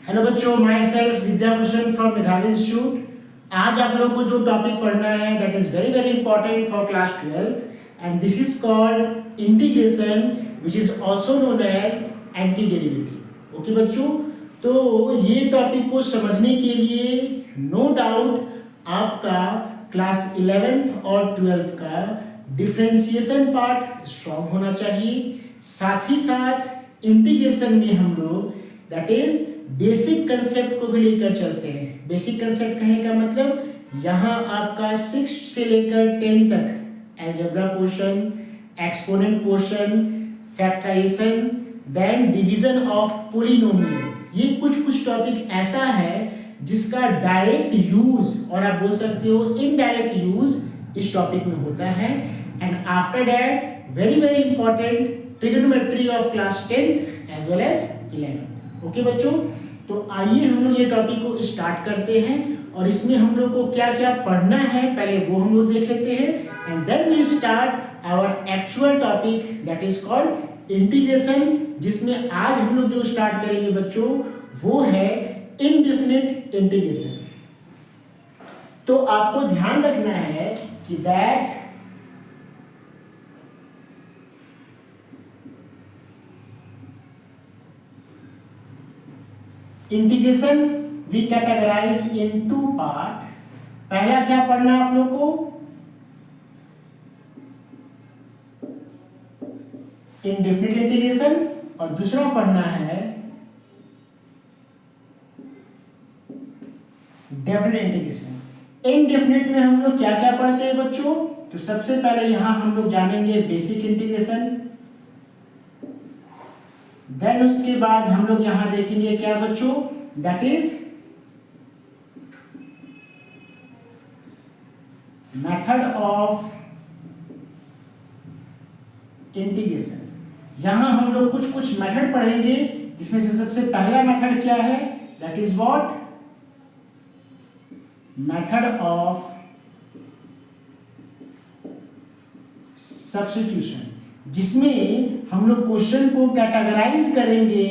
Hello बच्चों, myself Vidyabhushan from Medhavi institute. आज आप लोगों को जो टॉपिक पढ़ना है that is very very important for class 12th and this is called integration which is also known as antiderivative. Okay बच्चों, तो ये टॉपिक को समझने के लिए नो डाउट आपका क्लास 11th और 12th का डिफ्रेंसिएशन पार्ट स्ट्रॉन्ग होना चाहिए। साथ ही साथ इंटीग्रेशन में हम लोग दैट इज बेसिक कंसेप्ट को भी लेकर चलते हैं। बेसिक कंसेप्ट कहने का मतलब यहाँ आपका 6 से लेकर 10 तक algebra portion, exponent portion, factorisation, then division of polynomial, ये कुछ टॉपिक ऐसा है जिसका डायरेक्ट यूज और आप बोल सकते हो इनडायरेक्ट यूज इस टॉपिक में होता है। And after that very very important trigonometry of class 10th as well as 11th। Okay बच्चों, तो आइए हम लोग ये टॉपिक को स्टार्ट करते हैं और इसमें हम लोग को क्या क्या पढ़ना है पहले वो हम लोग देख लेते हैं and then we start our actual topic that is called integration, जिसमें आज हम लोग जो स्टार्ट करेंगे बच्चों वो है इनडेफिनिट इंटीग्रेशन। तो आपको ध्यान रखना है कि that integration we categorise in 2 part. पहला क्या पढ़ना है आप लोग को, इनडेफिनिट इंटीग्रेशन, और दूसरा पढ़ना है डेफिनिट इंटीग्रेशन। इनडेफिनिट में हम लोग क्या क्या पढ़ते हैं बच्चों, तो सबसे पहले यहां हम लोग जानेंगे बेसिक इंटीग्रेशन, देन उसके बाद हम लोग यहां देखेंगे क्या बच्चों, that is method of integration. यहां हम लोग कुछ मेथड पढ़ेंगे जिसमें से सबसे पहला मेथड क्या है, that is what, method of substitution, जिसमें हम लोग क्वेश्चन को कैटेगराइज करेंगे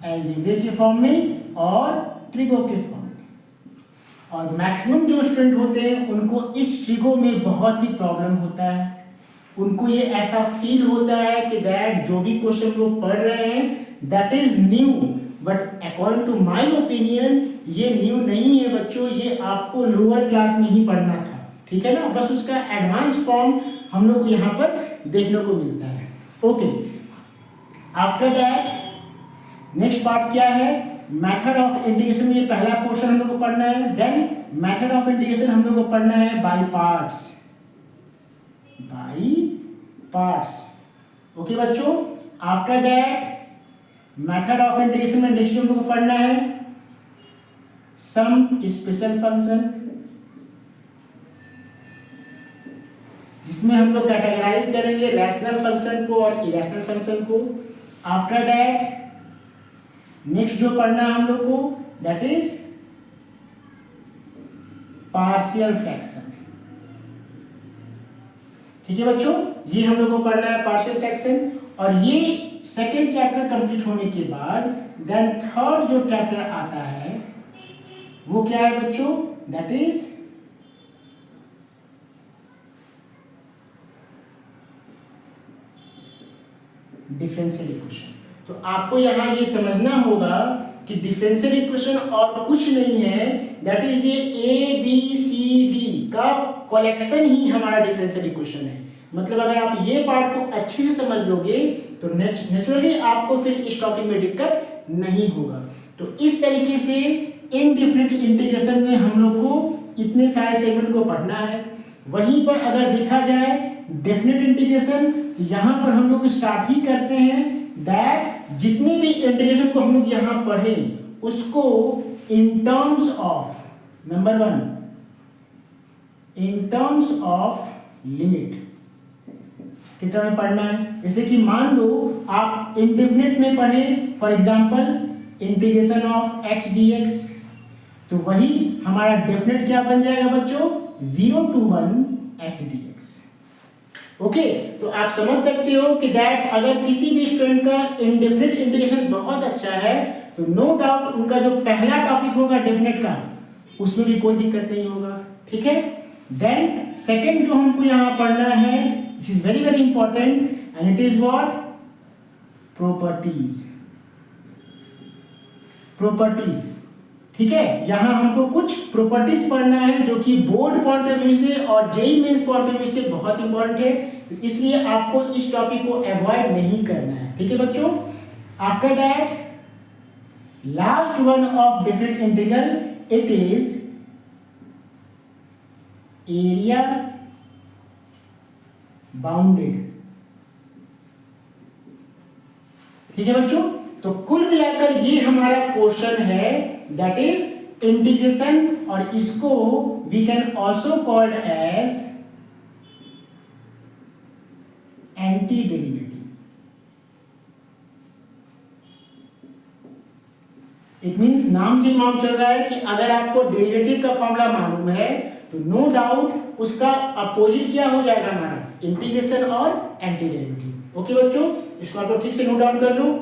अलजेब्रा के फॉर्म में और ट्रिगो के फॉर्म में। और मैक्सिमम जो स्टूडेंट होते हैं उनको इस ट्रिगो में बहुत ही प्रॉब्लम होता है। उनको ये ऐसा फील होता है कि दैट जो भी क्वेश्चन वो पढ़ रहे हैं that is new, but according to my opinion ये न्यू नहीं है बच्चों, ये आपको लोअर क्लास में ही पढ़ना था, ठीक है ना। बस उसका एडवांस फॉर्म हम लोग को यहाँ पर देखने को मिलता है। Okay, after that next part क्या है, मेथड ऑफ इंटीग्रेशन। ये पहला पोर्शन हम लोग को पढ़ना है। देन मेथड ऑफ इंटीग्रेशन हम लोग को पढ़ना है by parts, by parts. Okay बच्चों, after that method of integration में नेक्स्ट हम लोग को पढ़ना है सम स्पेशल फंक्शन, जिसमें हम लोग कैटेगराइज करेंगे रैशनल फंक्शन को और इरेशनल फंक्शन को। आफ्टर दैट नेक्स्ट जो पढ़ना है हम लोग को दैट इज पार्शियल फ्रैक्शन। ठीक है बच्चों, ये हम लोग को पढ़ना है पार्शियल फ्रैक्शन। और ये सेकेंड चैप्टर कंप्लीट होने के बाद देन थर्ड जो चैप्टर आता है वो क्या है बच्चों, दैट इज डिफरेंशियल इक्वेशन। तो आपको यहां ये समझना होगा कि डिफरेंशियल इक्वेशन और कुछ नहीं है, दैट इज ये ए बी सी डी का कलेक्शन ही हमारा डिफरेंशियल इक्वेशन है। मतलब अगर आप ये पार्ट को अच्छे से समझ लोगे तो नेचुरली आपको फिर इस टॉपिक में दिक्कत नहीं होगा। तो इस तरीके से इनडेफिनिट इंटीग्रेशन में हम लोग को इतने सारे सेगमेंट को पढ़ना है। वहीं पर अगर देखा जाए डेफिनिट इंटीग्रेशन, तो यहाँ पर हम लोग स्टार्ट ही करते हैं दैट जितने भी इंटीग्रेशन को हम लोग यहाँ पढ़ें उसको इन terms of number 1 in terms of limit की तरह पढ़ना है। जैसे कि मान लो आप इंडेफिनिट में पढ़े for example integration of x dx, तो वही हमारा डेफिनेट क्या बन जाएगा बच्चों, 0 to 1 x dx। ओके तो आप समझ सकते हो कि दैट अगर किसी भी स्टूडेंट का इंडेफिनिट इंटीग्रेशन बहुत अच्छा है तो नो डाउट उनका जो पहला टॉपिक होगा डेफिनेट का उसमें भी कोई दिक्कत नहीं होगा, ठीक है। देन सेकंड जो हमको यहाँ पढ़ना है विच is very very important and it is what, properties. Properties, ठीक है। यहां हमको कुछ प्रॉपर्टीज पढ़ना है जो कि बोर्ड पॉइंट ऑफ व्यू से और JEE mains point of view से बहुत इंपॉर्टेंट है, तो इसलिए आपको इस टॉपिक को अवॉइड नहीं करना है, ठीक है बच्चों। After that last one of different integral, it is area bounded, ठीक है बच्चों। तो कुल मिलाकर ये हमारा क्वेश्चन है दैट इज इंटीग्रेशन, और इसको we can also called as antiderivative. It means नाम से ही मालूम चल रहा है कि अगर आपको डेरिवेटिव का फॉर्मूला मालूम है तो नो डाउट उसका अपोजिट क्या हो जाएगा हमारा, इंटीग्रेशन और एंटी डेरिवेटिव। ओके बच्चों, इसको आप लोग ठीक से नोट डाउन कर लो।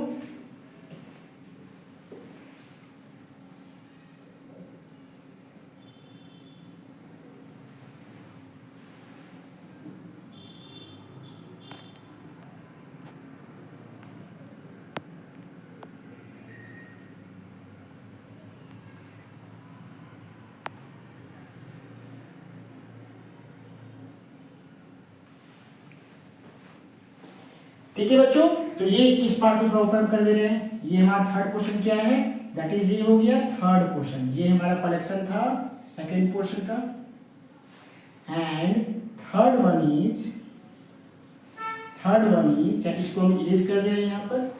ठीक है बच्चों, तो ये इस पार्ट को थोड़ा ओपन कर दे रहे हैं। ये हमारा थर्ड क्वेश्चन क्या है, दैट इज ये हो गया थर्ड क्वेश्चन। ये हमारा कलेक्शन था सेकंड क्वेश्चन का, एंड थर्ड वन इज इसको हम इरेज कर दे रहे हैं यहाँ पर।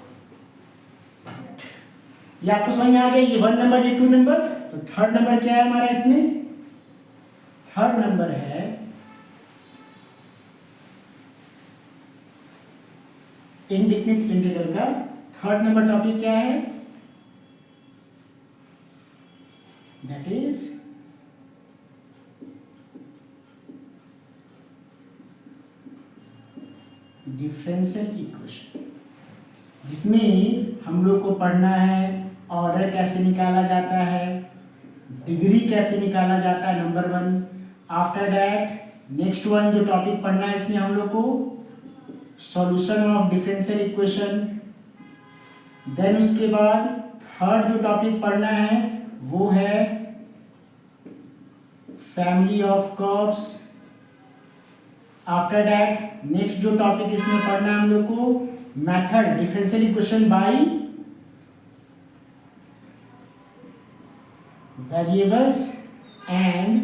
ये आपको समझ में आ गया, ये 1 नंबर ये 2 नंबर, तो थर्ड नंबर क्या है हमारा इसमें, थर्ड नंबर है इंडेफिनिट इंटीग्रल का थर्ड नंबर टॉपिक क्या है, दैट इज डिफरेंशियल इक्वेशन, जिसमें हम लोग को पढ़ना है ऑर्डर कैसे निकाला जाता है, डिग्री कैसे निकाला जाता है, number 1। After that next one जो टॉपिक पढ़ना है इसमें हम लोग को solution of differential equation. Then उसके बाद थर्ड जो टॉपिक पढ़ना है वो है family of curves. After that next जो टॉपिक इसमें पढ़ना है हम लोग को method differential equation by variables and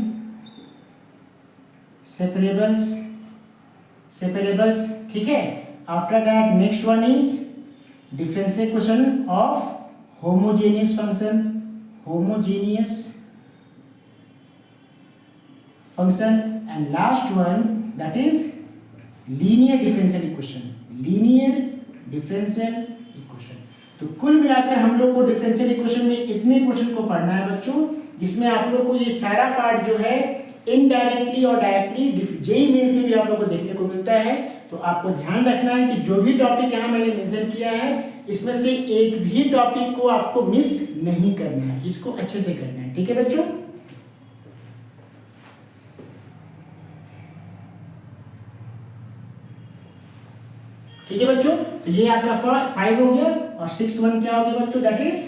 separables, ठीक है। After that next one is differential equation of homogeneous function, and last one that is linear differential equation. तो कुल मिलाकर हम लोग को डिफरेंशियल इक्वेशन में इतने क्वेश्चन को पढ़ना है बच्चों, जिसमें आप लोग को ये सारा पार्ट जो है इनडायरेक्टली और डायरेक्टली जेईई मेंस में भी आप लोग को देखने को मिलता है। तो आपको ध्यान रखना है कि जो भी टॉपिक यहाँ मैंने मेंशन किया है इसमें से एक भी टॉपिक को आपको मिस नहीं करना है, इसको अच्छे से करना है, ठीक है बच्चों। ठीक है बच्चों, तो ये आपका 5 हो गया, और 6th वन क्या हो गया बच्चों, दैट इज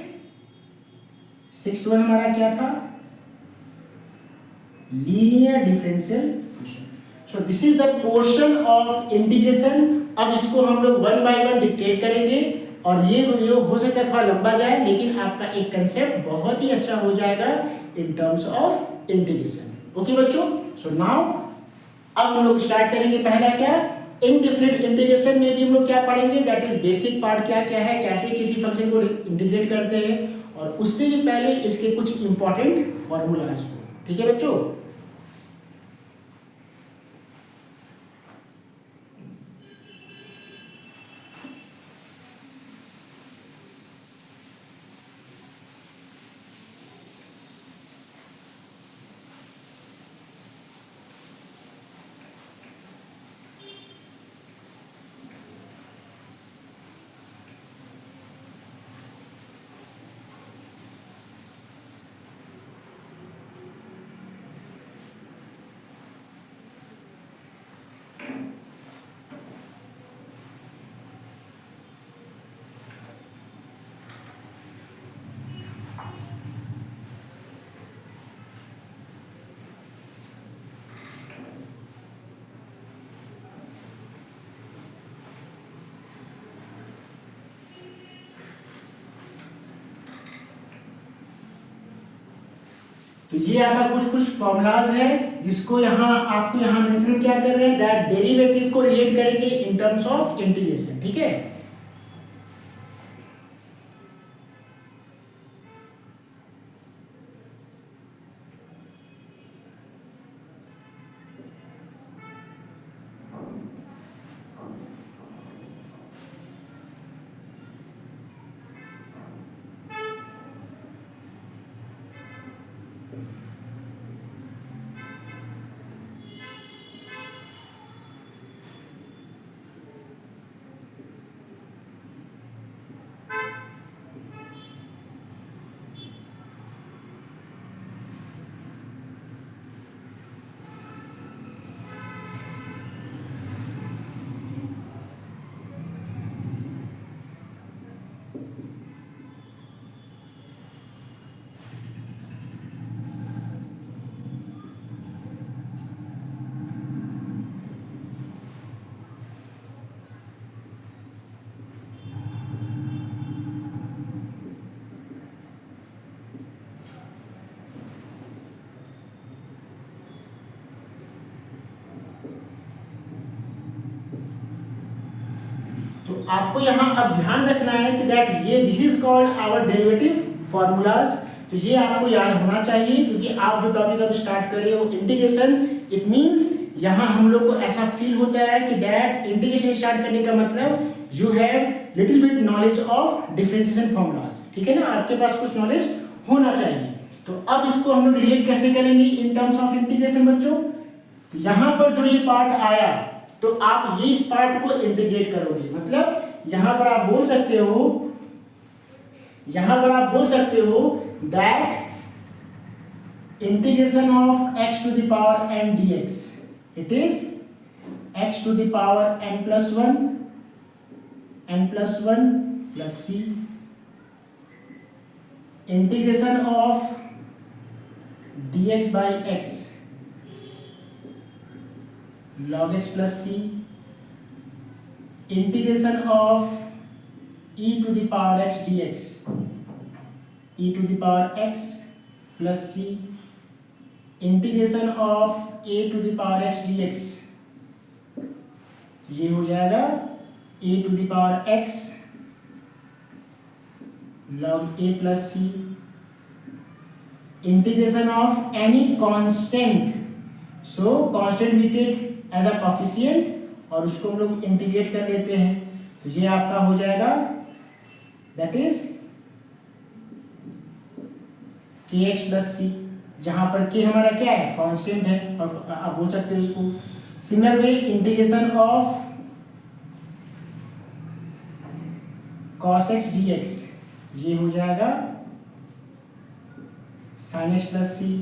6th वन हमारा क्या था, linear differential equation. So this is the portion of integration. अब इसको हम लोग 1 बाय 1 डिक्टेट करेंगे, और ये वीडियो हो सकता है थोड़ा लंबा जाए, लेकिन आपका एक कंसेप्ट बहुत ही अच्छा हो जाएगा इन टर्म्स ऑफ इंटीग्रेशन। ओके बच्चों, सो नाउ अब हम लोग स्टार्ट करेंगे। पहला क्या, इनडिफरेंट इंटीग्रेशन में भी हम लोग क्या पढ़ेंगे, दैट इज बेसिक पार्ट क्या क्या है, कैसे किसी फंक्शन को इंटीग्रेट करते हैं, और उससे भी पहले इसके कुछ इंपॉर्टेंट फॉर्मूलाज को, ठीक है बच्चों। तो ये आपका कुछ कुछ फॉर्मूलाज है जिसको यहाँ आपको यहाँ मेंशन क्या कर रहे हैं, दैट डेरिवेटिव को रिलेट करेंगे इन टर्म्स ऑफ इंटीग्रेशन, ठीक है। तो आपको यहाँ अब ध्यान रखना है कि दैट ये this is called our derivative formulas. तो ये आपको याद होना चाहिए क्योंकि आप जो टॉपिक अब स्टार्ट कर रहे हो इंटीग्रेशन, इट मींस यहाँ हम लोग को ऐसा फील होता है कि दैट इंटीग्रेशन स्टार्ट करने का मतलब you have little bit knowledge of differentiation formulas, ठीक है ना, आपके पास कुछ नॉलेज होना चाहिए। तो अब इसको हम लोग रिलेट कैसे करेंगे इन टर्म्स ऑफ इंटीग्रेशन बच्चों। तो यहाँ पर जो ये पार्ट आया तो आप ये इस पार्ट को इंटीग्रेट करोगे, मतलब यहां पर आप बोल सकते हो that integration of x to the power n dx, it is x to the power n plus 1 plus c, integration of dx by x log x plus c, integration of e to the power x dx, e to the power x plus c, integration of a to the power x dx, ये हो जाएगा a to the power x log a plus c, integration of any constant, so constant we take as a coefficient और उसको हम लोग integrate कर लेते हैं, तो ये आपका हो जाएगा दैट इज kx प्लस सी, जहां पर k हमारा क्या है, कांस्टेंट है, और आप बोल सकते हो उसको similar way integration of cos x dx, ये हो जाएगा sin x plus C,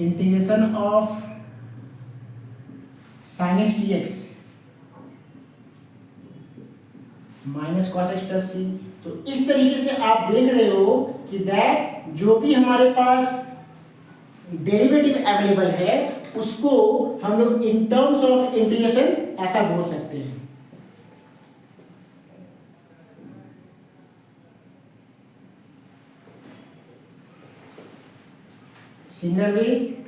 integration of sin x dx minus cos x plus C. तो इस तरीके से आप देख रहे हो कि दैट जो भी हमारे पास डेरिवेटिव अवेलेबल है उसको हम लोग इन टर्म्स ऑफ इंटीग्रेशन ऐसा बोल सकते हैं। सिमिलरली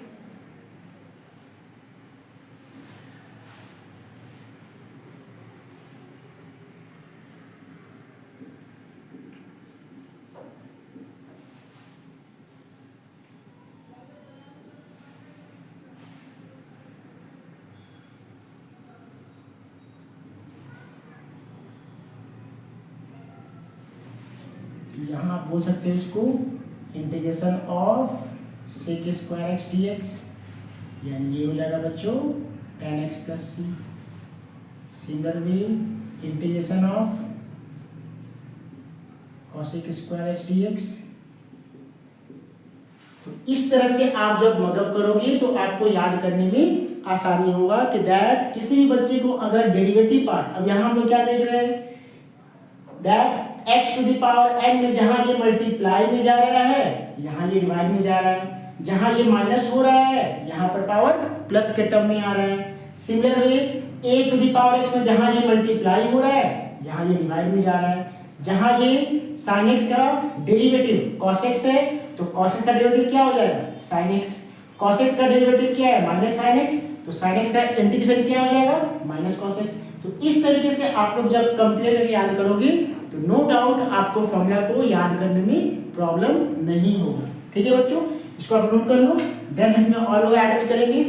यहाँ आप बोल सकते हैं इसको integration of sec square x d x, यानी ये हो जाएगा बच्चों tan x plus c. Similarly integration of cosec square x d x. तो इस तरह से आप जब मदद करोगे तो आपको याद करने में आसानी होगा कि दैट किसी भी बच्चे को अगर डेरिवेटिव पार्ट, अब यहाँ हम लोग क्या देख रहे हैं that x to the power n में जहां ये मल्टीप्लाई में जा रहा है यहाँ ये डिवाइड में जा रहा है, जहां ये माइनस हो रहा है यहाँ पर पावर प्लस के टर्म में आ रहा है। Similarly a to the power x में जहां ये मल्टीप्लाई हो रहा है यहाँ ये डिवाइड में जा रहा है, जहां ये sin x का डेरिवेटिव cos x है तो cos x का डेरिवेटिव क्या हो जाएगा sin x, cos x का डेरिवेटिव क्या है माइनस sin x, तो sin x का इंटीग्रेशन क्या हो जाएगा माइनस cos x। तो इस तरीके से आप लोग जब कंपेयर करके याद करोगे तो नो डाउट आपको फॉर्मूला को याद करने में प्रॉब्लम नहीं होगा। ठीक है बच्चों, इसको आप नोट कर लो, देन इसमें और लोग ऐड भी करेंगे।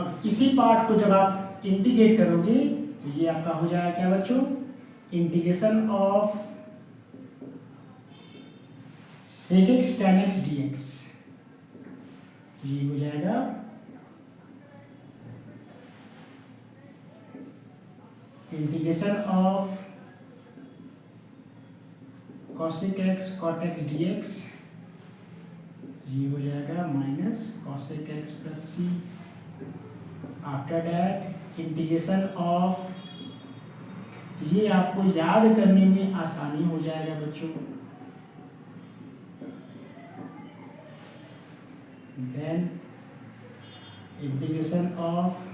अब इसी पार्ट को जब आप इंटीग्रेट करोगे तो ये आपका हो जाएगा क्या बच्चों, integration of sec x tan x dx, ये हो जाएगा integration of cosec x cot x dx, ये हो जाएगा minus cosec x plus c। After that integration of, ये आपको याद करने में आसानी हो जाएगा बच्चों, देन इंटीग्रेशन ऑफ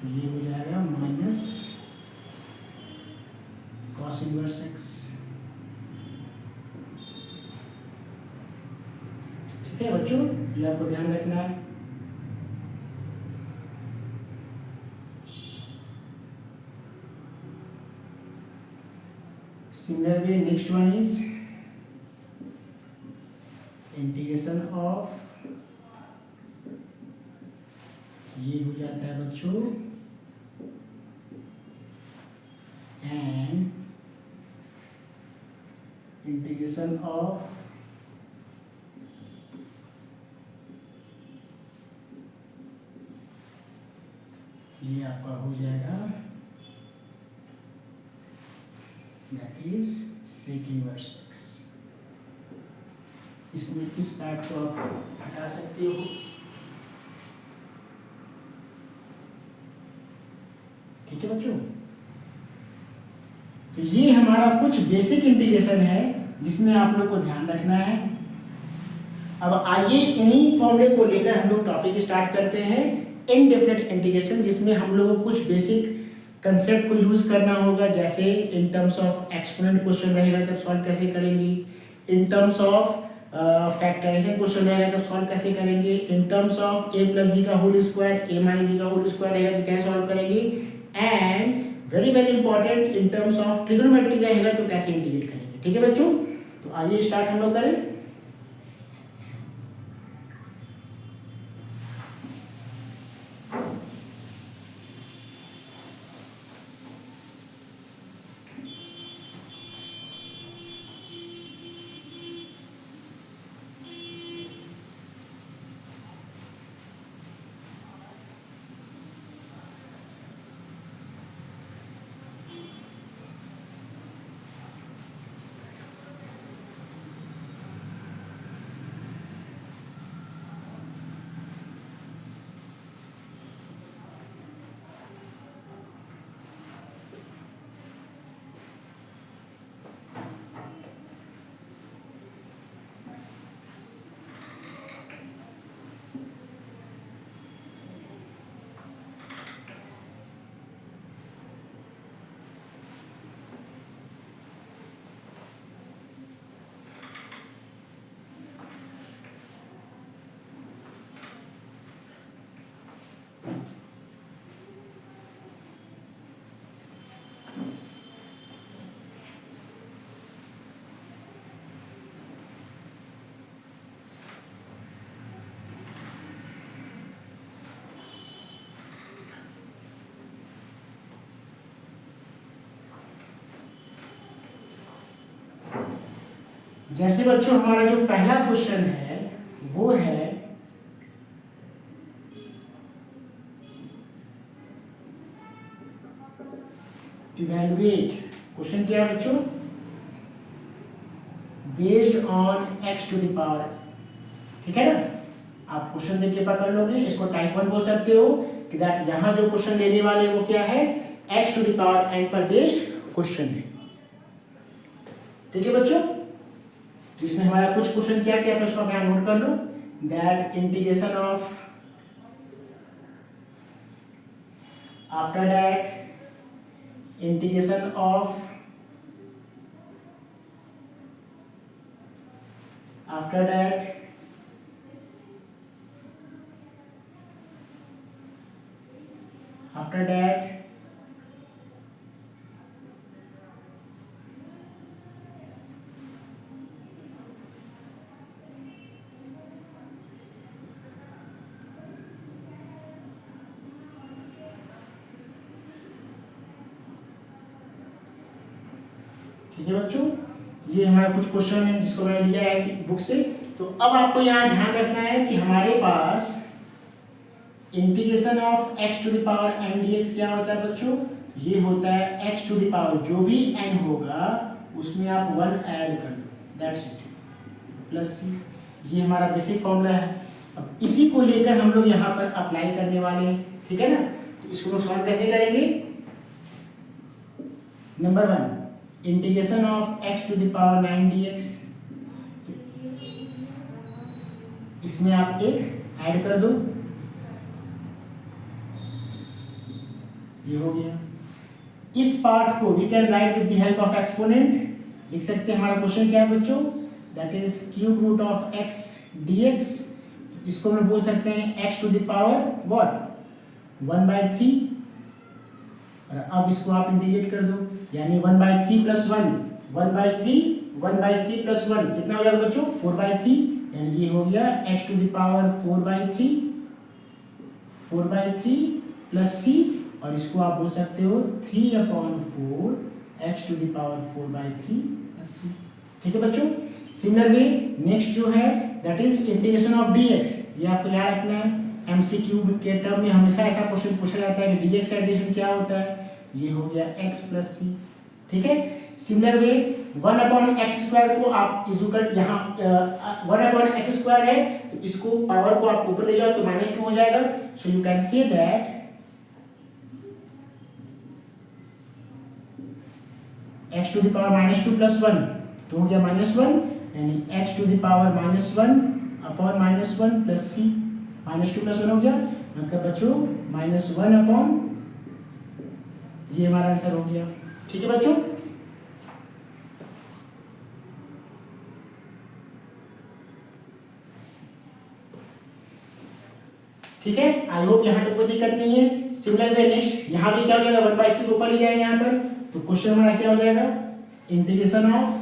ये हो जाएगा माइनस cos इनवर्स x। ठीक है बच्चों, ये आपको ध्यान रखना है। Similarly, next one is integration of, ये हो जाता है बच्चों and integration of ये आपका हो जाएगा that is sec inverse x. इसमें इस पार्ट को आप हटा सकते हो। ठीक है बच्चों, तो ये हमारा कुछ बेसिक इंटीग्रेशन है जिसमें आप लोग को ध्यान रखना है। अब आइए इन्हीं फॉर्मूले को लेकर हम लोग टॉपिक स्टार्ट करते हैं इनडेफिनेट इंटीग्रेशन, जिसमें हम लोग को कुछ बेसिक कंसेप्ट को यूज करना होगा। जैसे in terms of exponent question रहेगा तब सॉल्व कैसे करेंगे, in terms of factorisation question रहेगा तब सॉल्व कैसे करेंगे, in terms of a plus B का whole square, a minus B का होल स्क्वायर रहेगा तो कैसे सॉल्व करेंगे, and very very important in terms of trigonometry रहेगा तो कैसे इंटीग्रेट करेंगे। ठीक है बच्चों, तो आइए स्टार्ट हम लोग करें। जैसे बच्चों हमारा जो पहला क्वेश्चन है वो है इवैल्यूएट, क्वेश्चन क्या है बच्चों, based on x to the power. ठीक है ना, आप क्वेश्चन देख के पकड़ लोगे, इसको टाइप 1 बोल सकते हो कि दैट यहाँ जो क्वेश्चन लेने वाले वो क्या है, x to the power n पर बेस्ड क्वेश्चन है। ठीक है बच्चों, तो इसमें हमारा कुछ क्वेश्चन क्या क्या है उसको आप नोट कर लो, that integration of, after that integration of, after that after that ठीक है बच्चों, ये हमारा कुछ क्वेश्चन है जिसको मैंने लिया है कि बुक से। तो अब आपको यहाँ ध्यान रखना है कि हमारे पास integration of x to the power n dx क्या होता है बच्चों, ये होता है x टू द पावर जो भी n होगा उसमें आप 1 ऐड कर लो, दैट्स इट, प्लस c। ये हमारा बेसिक फॉर्मूला है। अब इसी को लेकर हम लोग यहाँ पर अप्लाई करने वाले हैं। ठीक है ना, तो इसको लोग सॉल्व कैसे करेंगे, number 1 integration of x to the power 9 dx, इसमें आप एक ऐड कर दो, ये हो गया। इस पार्ट को we can write with the help of exponent, लिख सकते हैं। हमारा क्वेश्चन क्या है बच्चों, that is cube root of x dx, इसको हम बोल सकते हैं x to the power what 1/3, और अब इसको आप इंटीग्रेट कर दो, यानी 1/3 प्लस 1 1/3 प्लस 1 कितना हो जाएगा बच्चों 4/3, यानी ये हो गया x to the power 4/3 plus c, और इसको आप बोल सकते हो 3/4 x to the power 4/3 plus c। ठीक है बच्चों, सिमिलर वे नेक्स्ट जो है that is integration of dx, ये आपको याद रखना है, एमसीक्यू के टर्म में हमेशा ऐसा क्वेश्चन पूछा जाता है कि dx का इंटीग्रेशन क्या होता है, ये हो गया x प्लस सी। ठीक है, सिमिलर वे 1/x² को आप इजुकल यहाँ 1/x² है तो इसको पावर को आप ऊपर ले जाओ तो -2 हो जाएगा। So you can say that x to the power -2 + 1 तो हो गया -1, यानी x to the power -1/-1 plus c, -2 + 1 हो गया, मतलब बच्चों -1 ये हमारा आंसर हो गया। ठीक है बच्चों, ठीक है, आई होप यहाँ तक कोई दिक्कत नहीं है। सिमिलर वे नेक्स्ट यहाँ भी क्या हो जाएगा, 1/3 को ऊपर ले जाएंगे यहाँ पर, तो क्वेश्चन हमारा क्या हो जाएगा, इंटीग्रेशन ऑफ,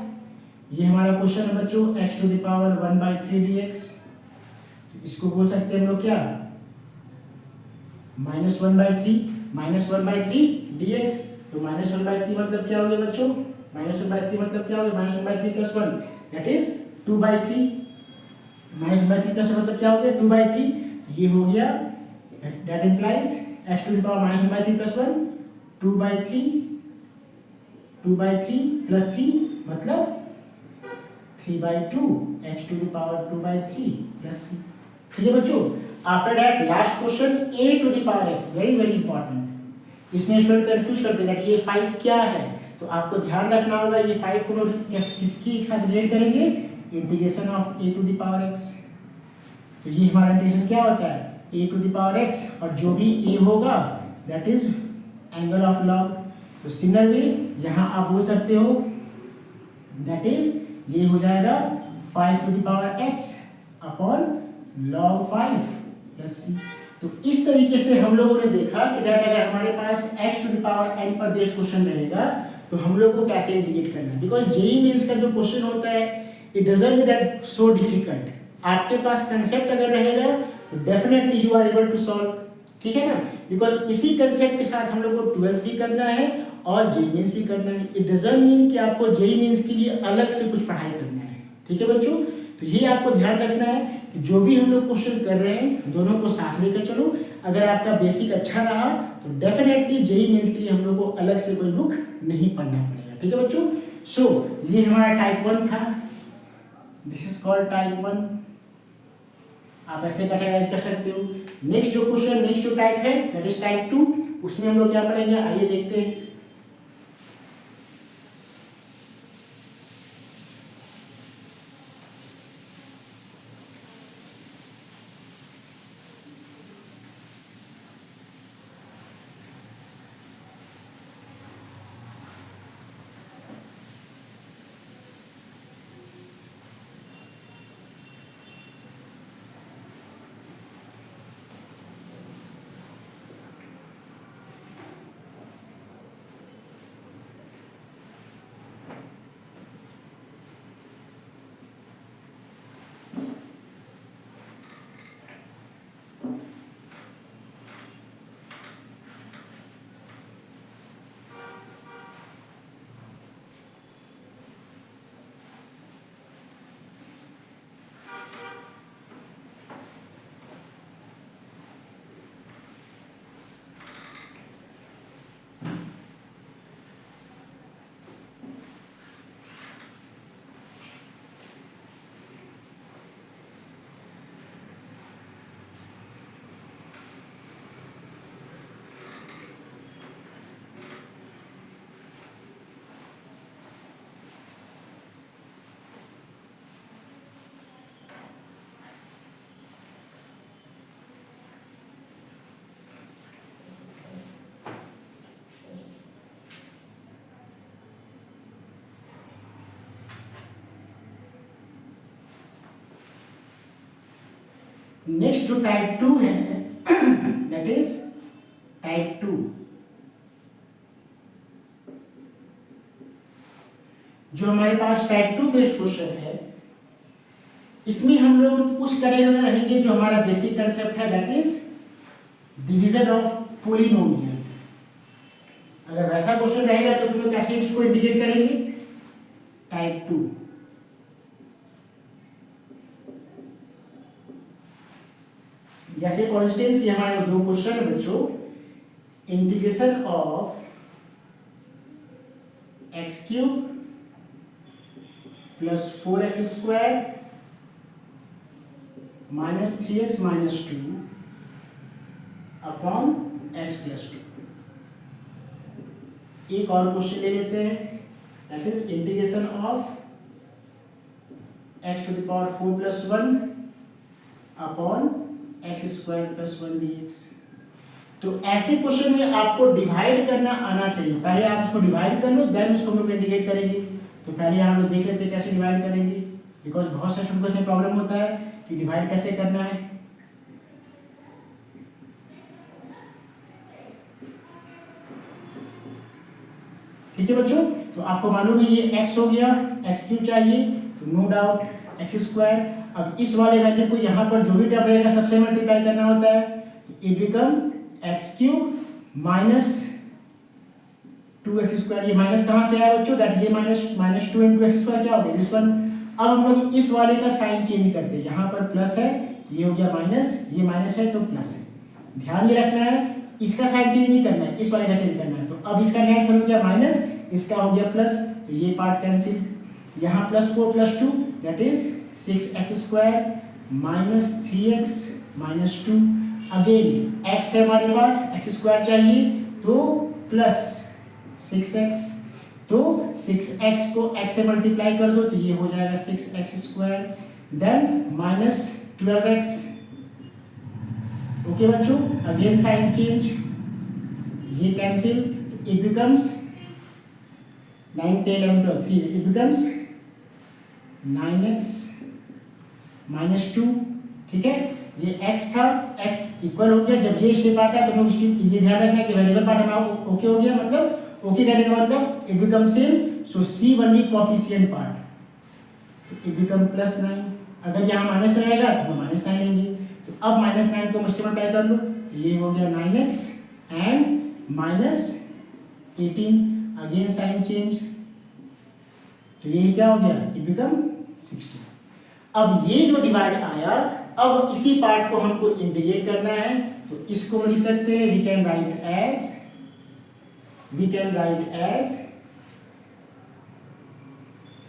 ये हमारा क्वेश्चन है बच्चों x to the power 1/3 dx, तो इसको बोल सकते हैं हम लोग क्या, -1/3 dx, तो -1/3 मतलब क्या हो गया बच्चों, -1/3 मतलब क्या हो गया, -1/3 + 1 दैट इज 2/3, -1/3 + 1 मतलब क्या हो गया 2/3, ये हो गया, that implies x to the power -1/3 + 1 2/3 plus c मतलब 3/2 x to the power 2/3 plus c। ठीक है बच्चों, after that last question a to the power x, very very important. इसमें स्टूडेंट कंफ्यूज करते हैं कि ये 5 क्या है, तो आपको ध्यान रखना होगा ये 5 को किसके साथ रिलेट करेंगे, integration of a to the power x। तो ये हमारा इंटीग्रेशन क्या होता है, a to the power x, और जो भी a होगा that is angle of log. तो सिमिलरली यहाँ आप बोल सकते हो दैट इज ये हो जाएगा 5 to the power x upon log 5 plus c। तो इस तरीके से हम लोगों ने देखा कि दैट अगर हमारे पास x to the power n पर बेस्ड क्वेश्चन रहेगा तो हम लोग को कैसे इंटीग्रेट करना है, बिकॉज जेईई मेंस का जो क्वेश्चन होता है it doesn't be that so difficult. आपके पास कंसेप्ट अगर रहेगा तो definitely you are able to solve, ठीक है ना, बिकॉज इसी कंसेप्ट के साथ हम लोग को 12th भी करना है और जेईई मेंस भी करना है। इट डजंट मीन कि आपको जेईई मेंस के लिए अलग से कुछ पढ़ाई करना है। ठीक है बच्चों, तो ये आपको ध्यान रखना है कि जो भी हम लोग क्वेश्चन कर रहे हैं दोनों को साथ लेकर चलो। अगर आपका बेसिक अच्छा रहा तो डेफिनेटली जेईई मेंस के लिए हम लोग को अलग से कोई बुक नहीं पढ़ना पड़ेगा। ठीक है बच्चों, सो ये हमारा टाइप 1 था, दिस इज कॉल्ड टाइप 1। आप ऐसे कैटेगराइज कर सकते हो। नेक्स्ट जो क्वेश्चन, नेक्स्ट जो टाइप है दैट इज टाइप 2, उसमें हम लोग क्या पढ़ेंगे, आइए देखते हैं। नेक्स्ट जो टाइप 2 है दैट इज टाइप 2। जो हमारे पास टाइप 2 बेस्ड क्वेश्चन है इसमें हम लोग उस कैटेगरी में रहेंगे जो हमारा बेसिक कंसेप्ट है that is division of polynomial. अगर वैसा क्वेश्चन रहेगा तो फिर कैसे इसको इंटीग्रेट करेंगे, टाइप 2। जैसे फॉर इंस्टेंस ये हमारे दो क्वेश्चन है बच्चों, integration of x cube plus 4x² minus 3x minus 2 upon x plus 2। एक और क्वेश्चन ले लेते हैं, that is integration of x to the power 4 plus 1 upon x² plus 1 dx। तो ऐसे क्वेश्चन में आपको डिवाइड करना आना चाहिए, पहले आप उसको डिवाइड कर लो देन उसको हम लोग इंटीग्रेट करेंगे। तो पहले हम लोग देख लेते हैं कैसे डिवाइड करेंगे, बिकॉज बहुत सारे स्टूडेंट को इसमें प्रॉब्लम होता है कि डिवाइड कैसे करना है। ठीक है बच्चों, तो आपको मालूम है ये x हो गया, x³ चाहिए तो नो डाउट x²। अब इस वाले वैल्यू को यहाँ पर जो भी टर्म रहेगा सबसे मल्टीप्लाई करना होता है, तो it become x³ minus 2x²। ये माइनस कहाँ से आया बच्चों, दैट ये माइनस 2 इंटू x² क्या हो गया दिस वन। अब हम लोग इस वाले का साइन चेंज करते हैं, यहाँ पर प्लस है ये हो गया माइनस, ये माइनस है तो प्लस है। ध्यान ये रखना है इसका साइन चेंज नहीं करना है, इस वाले का चेंज करना है। तो अब इसका नेक्स्ट हो गया माइनस, इसका हो गया प्लस, तो ये पार्ट कैंसिल। यहाँ plus 4 plus 2 that is 6x² minus 3x minus 2। Again x है हमारे पास, x² चाहिए तो प्लस 6x, तो 6x को x से मल्टीप्लाई कर दो तो ये हो जाएगा 6x², then minus 12x। Okay बच्चों, अगेन साइन चेंज, ये कैंसिल, तो it becomes 9 10 11 12 3, it becomes 9x minus 2। ठीक है, ये x था, x इक्वल हो गया। जब ये स्टेप आता है तो हम लोग ये ध्यान रखना है कि वेरिएबल पार्ट हमारा ओके हो गया, मतलब ओके करने का मतलब it become same, so c only coefficient part, तो इट बिकम प्लस 9। अगर यहाँ माइनस रहेगा तो हम माइनस 9 लेंगे। तो अब माइनस 9 को मुझसे मल्टीप्लाई कर लो, तो ये हो गया 9x and minus 18। Again sign change, तो ये क्या हो गया, इट बिकम 16। अब ये जो डिवाइड आया, अब इसी पार्ट को हमको इंटीग्रेट करना है, तो इसको हम लिख सकते हैं, we can write as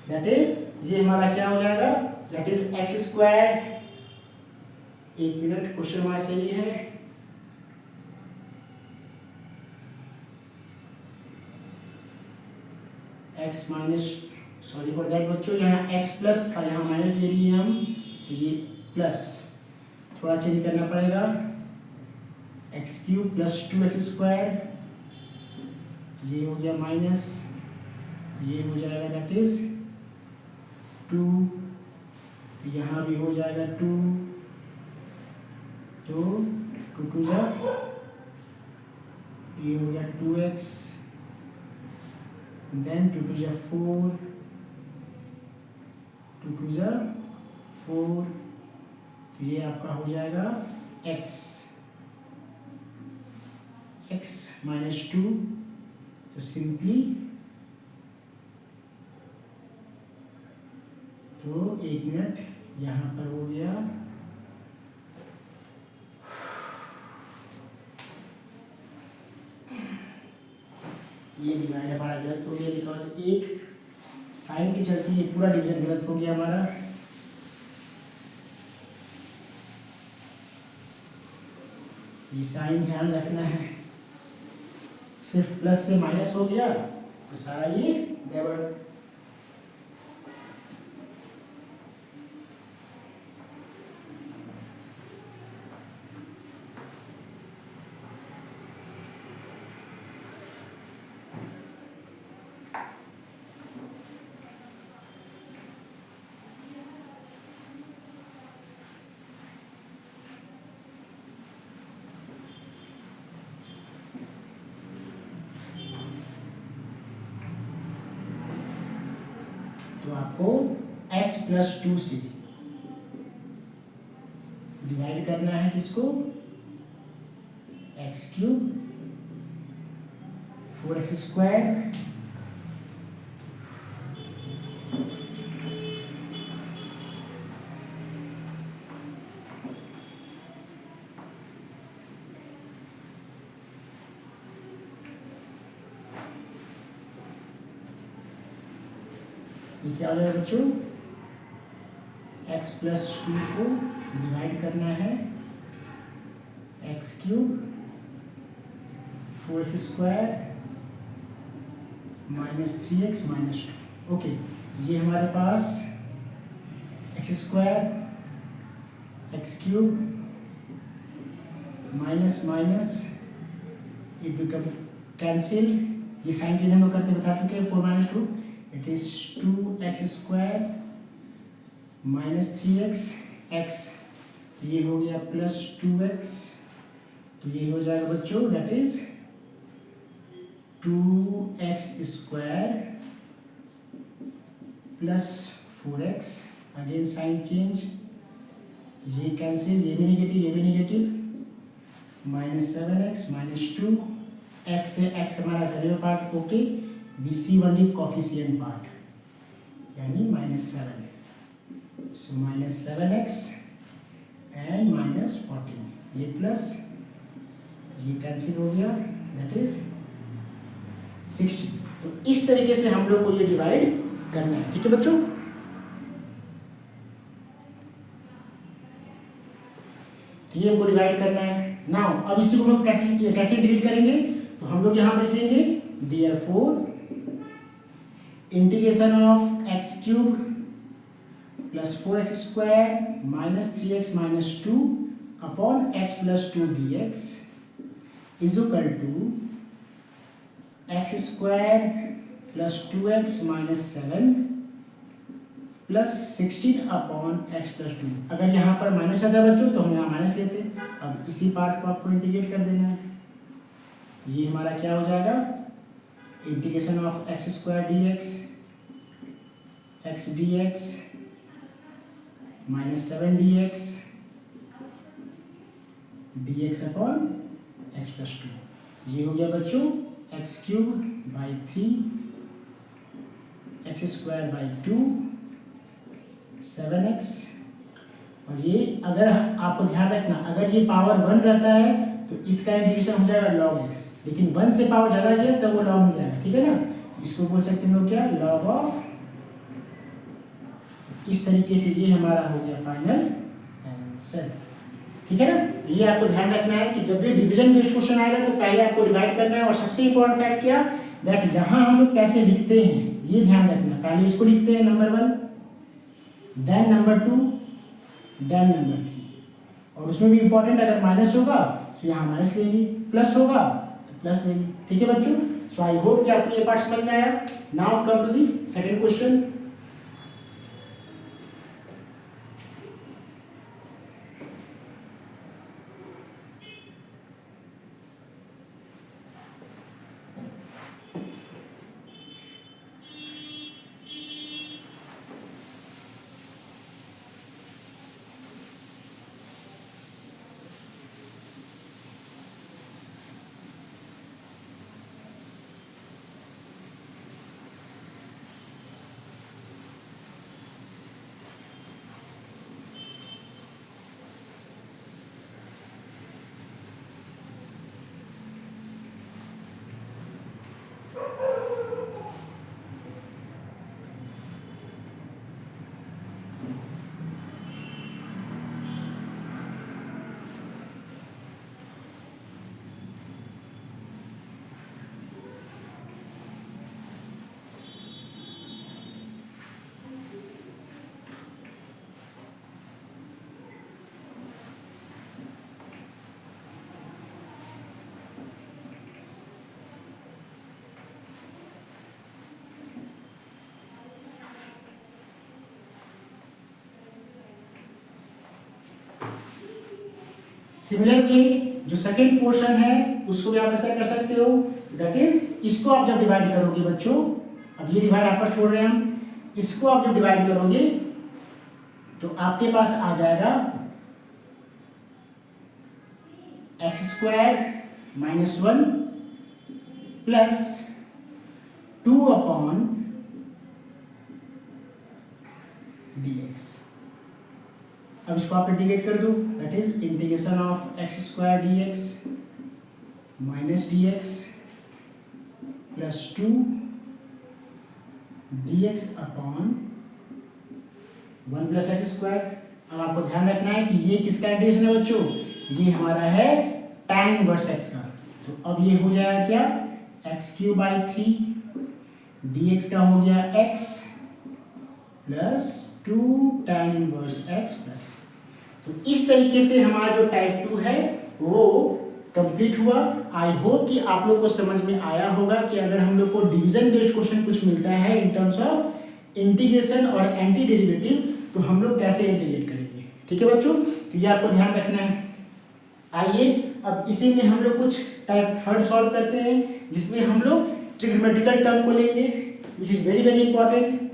that is, ये हमारा क्या हो जाएगा, दैट इज x²। एक मिनट, क्वेश्चन हमारा सही है, x minus, sorry for that बच्चों, यहाँ x प्लस था, यहाँ माइनस ले लिए हम, तो ये प्लस थोड़ा चेंज करना पड़ेगा, x³ प्लस 2x², ये हो गया माइनस, ये हो जाएगा दैट इज 2, यहाँ भी हो जाएगा 2, तो 2 2 जा, ये हो गया 2x, देन 2 2 जा 4, 2 2 जा 4, तो ये आपका हो जाएगा x माइनस 2, तो सिंपली, तो एक मिनट, यहाँ पर हो गया, ये डिवाइड हमारा गलत हो गया, बिकॉज एक साइन की चलती है पूरा डिवीजन गलत हो गया हमारा। ये साइन ध्यान रखना है, सिर्फ प्लस से माइनस हो गया तो सारा ये गड़बड़। तो आपको x प्लस 2 से डिवाइड करना है, किसको, x³ 4x² ये क्या हो जाएगा बच्चों, x प्लस 2 को डिवाइड करना है x cube 4x square minus 3x minus 2। Okay, ये हमारे पास x square x cube minus minus it become cancel. ये साइन चीज हम लोग करके बता चुके हैं, 4 minus 2 it is 2x square minus 3x x, ये हो गया प्लस 2x, तो ये हो जाएगा बच्चों that is 2x square plus 4x। Again sign change, ये कैंसिल, ये भी नेगेटिव ये भी negative, minus 7x minus 2 x से x हमारा variable part okay, B C only coefficient part यानी minus 7, so minus 7x and minus 14, ये plus ये कैंसिल हो गया दैट इज 60। तो इस तरीके से हम लोग को ये डिवाइड करना है, ठीक है बच्चों। ये हमको डिवाइड करना है। नाउ अब इसी को हम लोग कैसे डिलीट करेंगे, तो हम लोग यहाँ पर लिखेंगे therefore integration of x cube plus 4x square minus 3x minus 2 upon x plus 2 dx is equal to x square plus 2x minus 7 plus 16 upon x plus 2। अगर यहाँ पर माइनस आता है बच्चों तो हम यहाँ माइनस लेते हैं। अब इसी पार्ट को आपको इंटीग्रेट कर देना है, ये हमारा क्या हो जाएगा, integration of x square dx x dx minus 7 dx dx upon x plus 2। ये हो गया बच्चों x cube by 3 x square by 2 7x, और ये अगर आपको ध्यान रखना अगर ये पावर 1 रहता है तो इसका इंटीग्रेशन हो जाएगा log x, लेकिन 1 से पावर ज़्यादा गया तब वो log नहीं जाएगा, ठीक है ना। तो इसको बोल सकते हैं हम लोग क्या, log ऑफ। इस तरीके से ये हमारा हो गया फाइनल आंसर, ठीक है ना। तो ये आपको ध्यान रखना है कि जब भी डिवीजन बेस्ड क्वेश्चन आएगा तो पहले आपको डिवाइड करना है, और सबसे इंपॉर्टेंट फैक्ट क्या दैट यहाँ हम लोग कैसे लिखते हैं ये ध्यान रखना। पहले इसको लिखते हैं number 1, then number 2, then number 3, और उसमें भी इंपॉर्टेंट अगर माइनस होगा तो यहाँ माइनस लेंगे, प्लस होगा तो प्लस लेंगे, ठीक है बच्चों। सो आई होप कि आपको ये पार्ट समझ में आया। Now come to the second question. Similarly जो सेकंड पोर्शन है उसको भी आप ऐसा कर सकते हो, दैट इज इसको आप जब डिवाइड करोगे बच्चों, अब ये डिवाइड आप पर छोड़ रहे हैं हम, इसको आप जब डिवाइड करोगे तो आपके पास आ जाएगा x square minus 1 plus 2 upon dx। अब इसको आप इंटीग्रेट कर दो, that is integration of x square dx minus dx plus 2 dx upon 1 plus x square. अब आपको ध्यान रखना है कि ये किसका इंटीग्रेशन है बच्चों, ये हमारा है tan इनवर्स x का। तो अब ये हो जाएगा क्या, एक्स क्यूब बाई 3 dx का हो गया x plus 2 tan inverse x plus. तो इस तरीके से हमारा जो टाइप 2 है वो कंप्लीट हुआ। आई होप कि आप लोग को समझ में आया होगा कि अगर हम लोग को डिवीजन बेस्ड क्वेश्चन कुछ मिलता है इन टर्म्स ऑफ इंटीग्रेशन और एंटी डेरिवेटिव तो हम लोग कैसे इंटीग्रेट करेंगे। ठीक है बच्चों, तो ये आपको ध्यान रखना है। आइए अब इसी में हम लोग कुछ टाइप थर्ड सॉल्व करते हैं जिसमें हम लोग ट्रिग्नोमेट्रिकल टर्म को लेंगे विच is very very important.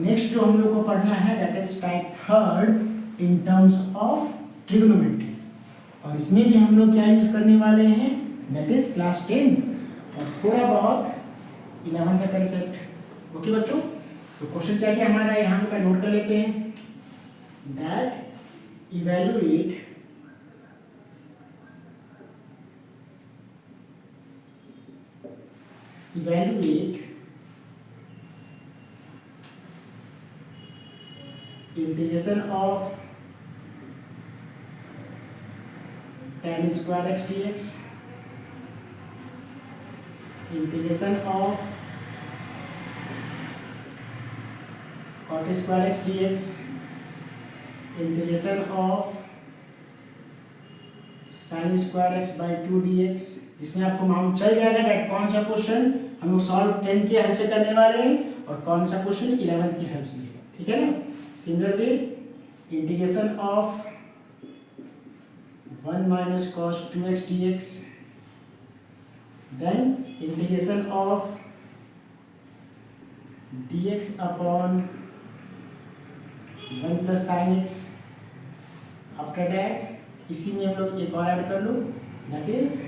Next जो हम लोग को पढ़ना है that is type third in terms of trigonometry, और इसमें भी हम लोग क्या यूज करने वाले हैं दैट इज क्लास 10 और थोड़ा बहुत 11th का कंसेप्ट। ओके बच्चों, तो क्वेश्चन क्या क्या हमारा यहाँ पर नोट कर लेते हैं that evaluate integration of tan square x dx, integration of cot square x dx, integration of sin square x by 2 dx। इसमें आपको मालूम चल जाएगा डेट कौन सा क्वेश्चन हम लोग सॉल्व 10 की हेल्प से करने वाले हैं और कौन सा क्वेश्चन 11th की हेल्प से। ठीक है ना। Similar way, integration of 1 minus cos 2x dx, then integration of dx upon 1 plus sin x। After that इसी में हम लोग एक और ऐड कर लो that is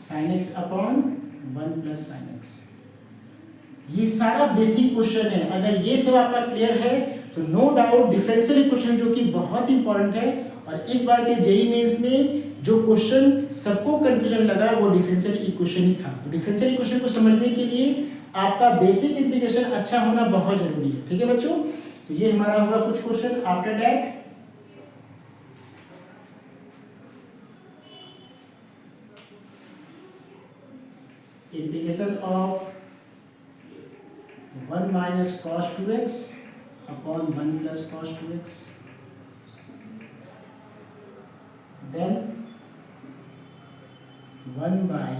sin x upon 1 plus sin x। ये सारा बेसिक क्वेश्चन है। अगर ये सब आपका क्लियर है तो नो डाउट डिफरेंशियल इक्वेशन जो कि बहुत इंपॉर्टेंट है, और इस बार के जेईई मेंस में जो क्वेश्चन सबको कंफ्यूजन लगा वो डिफरेंशियल इक्वेशन ही था। तो डिफरेंशियल इक्वेशन को समझने के लिए आपका बेसिक इंटीग्रेशन अच्छा होना बहुत जरूरी है। ठीक है बच्चों, तो ये हमारा होगा कुछ question. After that integration of 1 minus cos 2x upon 1 plus cos 2x, then 1 by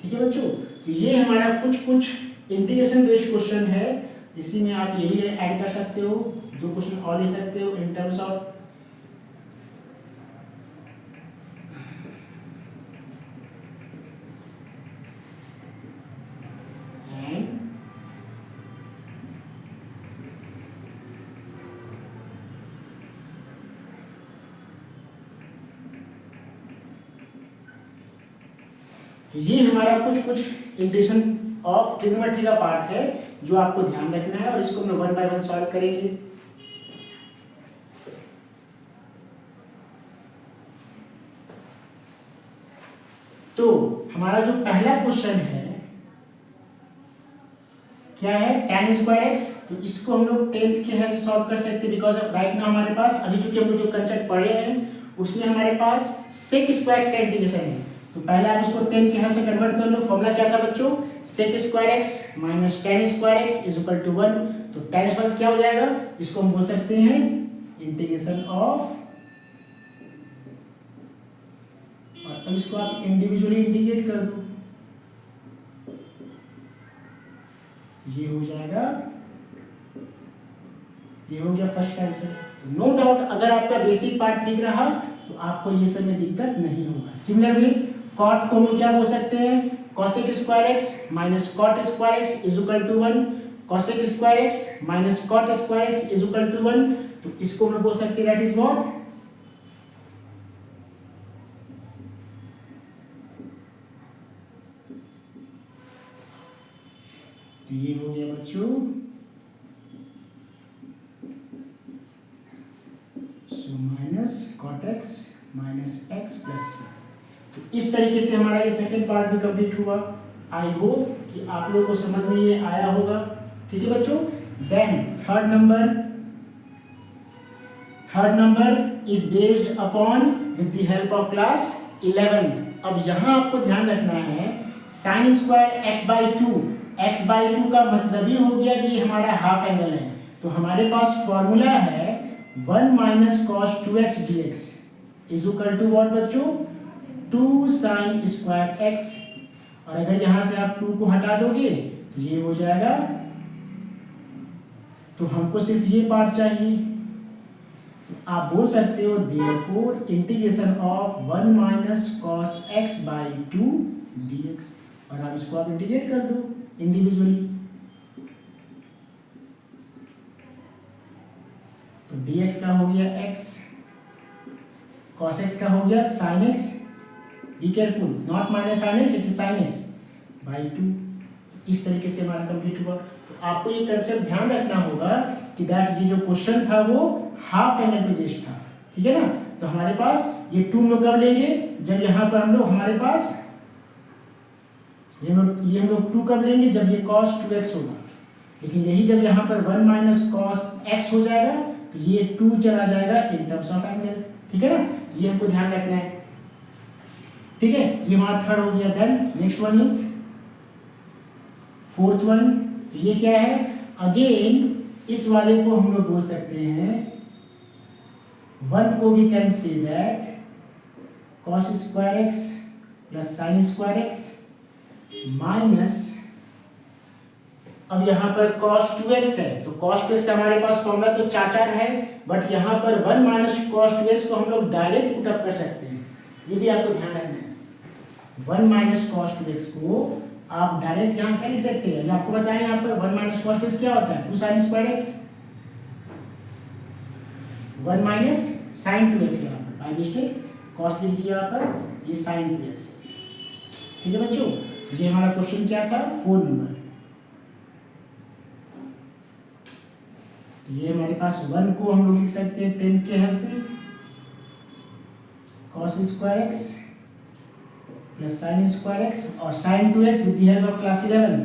ठीक है बच्चों, तो ये हमारा कुछ इंटीग्रेशन बेस्ड क्वेश्चन है। इसी में आप ये भी ऐड कर सकते हो, दो क्वेश्चन और ले सकते हो इन टर्म्स ऑफ तो ये हमारा कुछ इंटीग्रेशन ऑफ ट्रिग्नोमेट्री का पार्ट है जो आपको ध्यान रखना है, और इसको हम 1 by 1 सॉल्व करेंगे। तो हमारा जो पहला क्वेश्चन है क्या है, tan स्क्वायर x। तो इसको हम लोग 10th के हेल्प से सॉल्व कर सकते हैं बिकॉज राइट नाउ हमारे पास अभी चूंकि हम लोग जो कंसेप्ट पढ़े हैं उसमें हमारे पास sec स्क्वायर x का इंटीग्रेशन है। तो पहले आप इसको टेन के हेल्प से कन्वर्ट कर लो। फॉर्मूला क्या था बच्चों, sec square x minus tan square x is equal to 1। तो टेन स्क्वायर क्या हो जाएगा, इसको हम बोल सकते हैं इंटीग्रेशन ऑफ, और अब इसको आप इंडिविजुअली इंटीग्रेट कर दो, ये हो जाएगा, ये हो गया फर्स्ट आंसर। तो नो डाउट अगर आपका बेसिक पार्ट ठीक रहा तो आपको ये सब में दिक्कत नहीं होगा। सिमिलरली कॉट को हम क्या बोल सकते हैं, cosec square x minus cot square x is equal to 1। Cosec square x minus cot square x is equal to 1। तो इसको मैं बोल सकते हैं दैट इज व्हाट, तो ये हो गया बच्चों so minus cot x minus x plus. तो इस तरीके से हमारा ये सेकंड पार्ट भी कंप्लीट हुआ। आई होप कि आप लोगों को समझ में ये आया होगा। ठीक है बच्चों, then third number is based upon with the help of class 11। अब यहाँ आपको ध्यान रखना है sine square x by two, x by two का मतलब ही हो गया कि हमारा हाफ एंगल है। तो हमारे पास फॉर्मूला है 1 minus cos 2x dx is equal to what बच्चों, 2 साइन स्क्वायर एक्स। और अगर यहां से आप 2 को हटा दोगे तो ये हो जाएगा, तो हमको सिर्फ ये पार्ट चाहिए। तो आप बोल सकते हो therefore integration of 1 minus cos x by 2 dx, और आप इसको आप इंटीग्रेट कर दो इंडिविजुअली। तो dx का हो गया x, cos x का हो गया sin x, be careful not minus sin x, it is sin x by 2। इस तरीके से हमारा कंप्लीट हुआ। तो आपको ये कंसेप्ट ध्यान रखना होगा कि दैट ये जो क्वेश्चन था वो हाफ एंगल पे बेस्ड था। ठीक है ना, तो हमारे पास ये 2 हम लोग कब लेंगे, जब यहाँ पर हम लोग हमारे पास ये हम लोग 2 कब लेंगे, जब ये cos 2x होगा। लेकिन यही जब यहाँ पर 1 माइनस cos x हो जाएगा तो ये 2 चला जाएगा इन टर्म्स ऑफ एंगल। ठीक है ना, ये हमको ध्यान रखना है। ठीक है, ये हमारा थर्ड हो गया। Then next one is fourth one. तो ये क्या है, अगेन इस वाले को हम लोग बोल सकते हैं, वन को we can say that cos square x plus sine square x minus, अब यहाँ पर cos 2x है तो cos 2x का हमारे पास फॉर्मूला तो चार है, बट यहाँ पर 1 माइनस cos 2x को हम लोग डायरेक्ट पुट अप कर सकते हैं। ये भी आपको ध्यान रखना है, 1 माइनस cos 2x को आप डायरेक्ट यहाँ क्या लिख सकते हैं, आपको बताएं यहाँ पर 1 माइनस cos 2x क्या होता है, 2 sine square x, 1 minus sine 2x यहाँ पर बाय मिस्टेक cos लिख दिया यहाँ पर, ये साइन 2x। ठीक है बच्चों, ये हमारा क्वेश्चन क्या था, 4 नंबर। ये हमारे पास 1 को हम लोग लिख सकते हैं 10 के हेल्प से, cos square x plus sine square x और sine 2x with the help of class 11।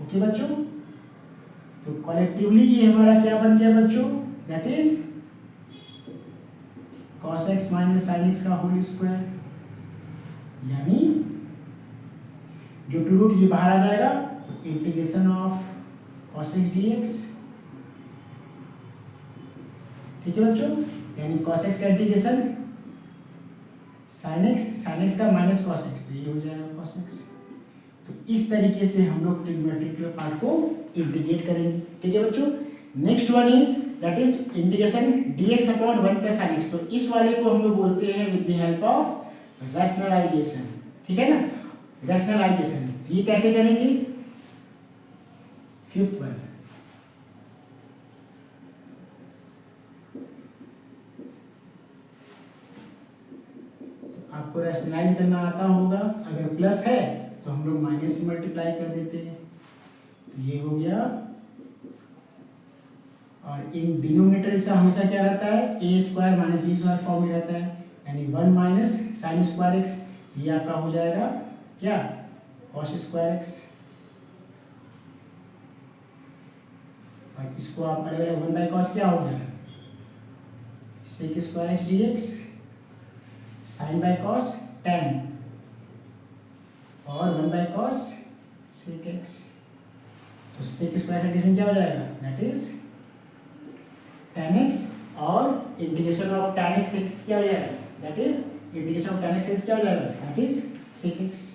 Okay बच्चों, तो कलेक्टिवली ये हमारा क्या बन गया बच्चों, that is cos x minus sine x का होल स्क्वायर, यानी ड्यू टू रूट ये बाहर आ जाएगा, तो integration of cos x dx। ठीक है बच्चों, यानी cos x का इंटीग्रेशन sin x का माइनस cos x, तो ये हो जाएगा cos x। तो इस तरीके से हम लोग ट्रिग्नोमेट्रिक पार्ट को इंटीग्रेट करेंगे। ठीक है बच्चों, next one is that is integration dx upon 1 plus sin x। तो इस वाले को हम लोग बोलते हैं with the help of rationalisation. ठीक है ना, रैशनलाइजेशन। ये कैसे करेंगे, फिफ्थ वन, आपको रैशनलाइज करना आता होगा, अगर प्लस है तो हम लोग माइनस से मल्टीप्लाई कर देते हैं, तो ये हो गया। और इन डिनोमिनेटर से हमेशा क्या रहता है, A square minus B square form में रहता है, यानी 1 माइनस साइन स्क्वायर एक्स, ये आपका हो जाएगा क्या, cos स्क्वायर एक्स। और इसको आप अलग अलग 1 बाई कॉस क्या हो जाएगा, sec square x d x, sine by cos tan और 1 बाय कॉस सेक एक्स। तो सेक स्क्वायर का इंटीग्रेशन क्या हो जाएगा, दैट इज tan x और integration of tan x x क्या हो जाएगा, that is integration of tan x x क्या हो जाएगा, दैट इज sec x।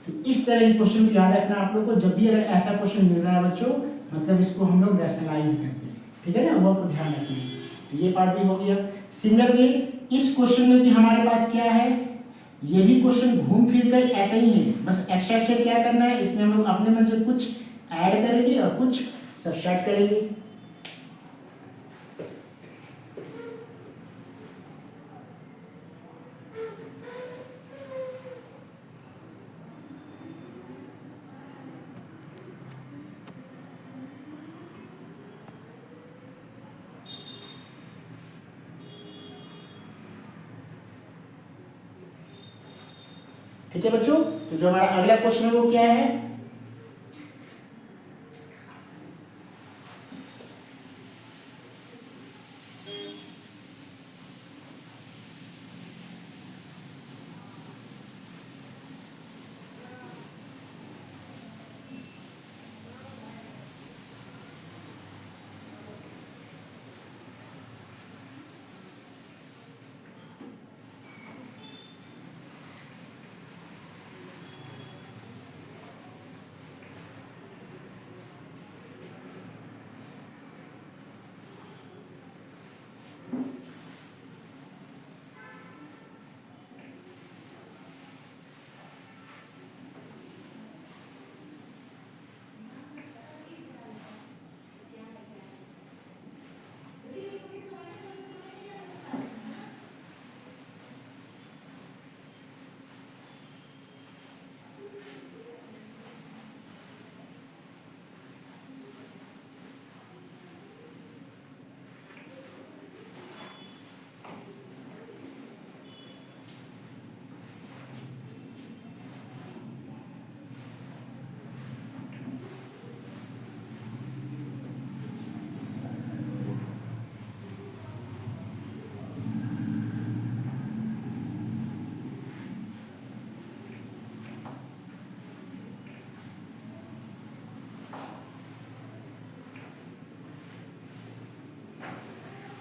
तो इस तरह के क्वेश्चन को याद रखना आप लोग को, जब भी अगर ऐसा क्वेश्चन मिल रहा है बच्चों, मतलब इसको हम लोग रैशनलाइज करते हैं, ठीक है ना, वो आपको ध्यान रखना है। तो ये पार्ट भी हो गया। सिमिलर वे इस क्वेश्चन में भी हमारे पास क्या है, ये भी क्वेश्चन घूम फिर कर ऐसा ही है, बस एक्स्ट्रा एक्स्ट्रा क्या करना है, इसमें हम लोग अपने मन से कुछ ऐड करेंगे और कुछ सब्ट्रैक्ट करेंगे। ठीक है बच्चों, तो जो हमारा अगला क्वेश्चन है वो क्या है,